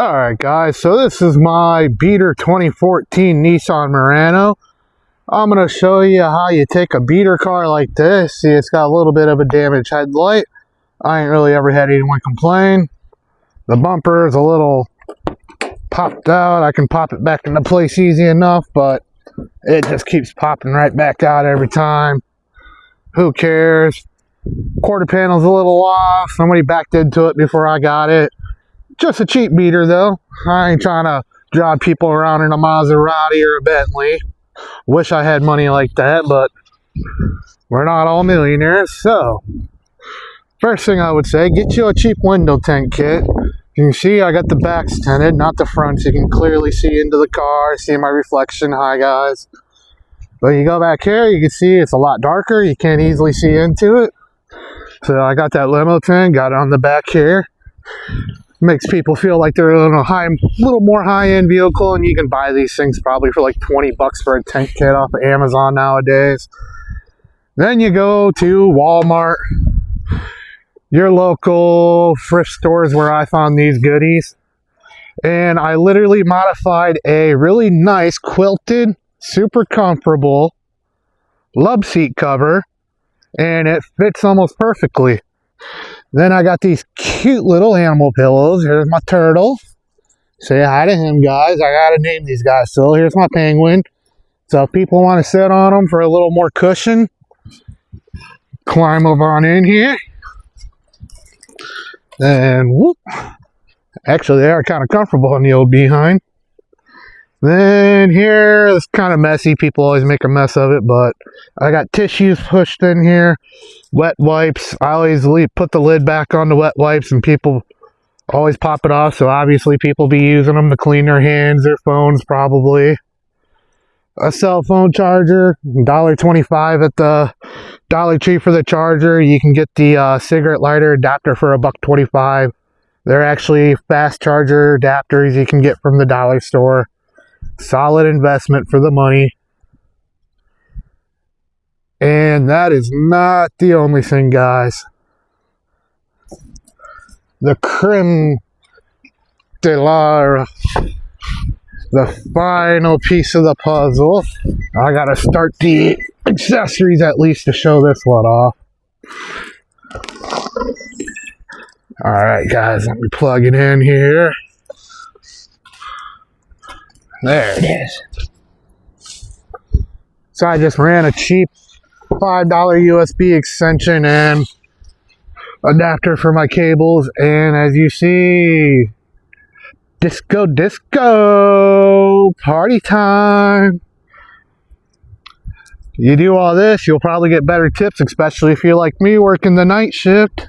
Alright guys, so this is my beater 2014 Nissan Murano. I'm going to show you how you take a beater car like this. See, it's got a little bit of a damaged headlight. I ain't really ever had anyone complain. The bumper is a little popped out. I can pop it back into place easy enough, but it just keeps popping right back out every time. Who cares? Quarter panel's a little off. Somebody backed into it before I got it. Just a cheap beater though. I ain't trying to drive people around in a Maserati or a Bentley. Wish I had money like that, but we're not all millionaires. So, first thing I would say, get you a cheap window tint kit. You can see I got the backs tinted, not the fronts. You can clearly see into the car, see my reflection. Hi guys. But you go back here, you can see it's a lot darker. You can't easily see into it. So I got that limo tint, got it on the back here. Makes people feel like they're in a little more high-end vehicle, and you can buy these things probably for like 20 bucks for a tint kit off of Amazon nowadays. Then you go to Walmart, your local thrift stores where I found these goodies, and I literally modified a really nice quilted, super comfortable love seat cover, and it fits almost perfectly. Then I got these cute little animal pillows. Here's my turtle. Say hi to him, guys. I gotta name these guys still. Here's my penguin. So if people want to sit on them for a little more cushion, climb over on in here. And whoop. Actually, they are kind of comfortable on the old behind. Then here, it's kind of messy. People always make a mess of it, but I got tissues pushed in here. Wet wipes. I always put the lid back on the wet wipes, and people always pop it off. So obviously people be using them to clean their hands, their phones probably. A cell phone charger, $1.25 at the Dollar Tree for the charger. You can get the cigarette lighter adapter for $1.25. They're actually fast charger adapters you can get from the dollar store. Solid investment for the money. And that is not the only thing, guys. The creme de la, the final piece of the puzzle. I gotta start the accessories at least to show this one off. Alright guys, let me plug it in here. There it is. So I just ran a cheap $5 USB extension and adapter for my cables, and as you see, disco party time. You do all this, you'll probably get better tips, especially if you're like me working the night shift.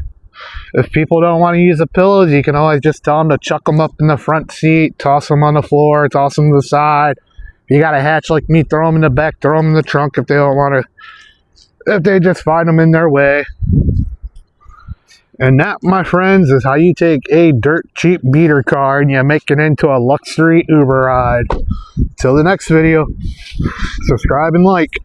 If people don't want to use the pillows, you can always just tell them to chuck them up in the front seat, toss them on the floor, toss them to the side. If you got a hatch like me, throw them in the back, throw them in the trunk if they don't want to, if they just find them in their way. And that, my friends, is how you take a dirt cheap beater car and you make it into a luxury Uber ride. Till the next video, subscribe and like.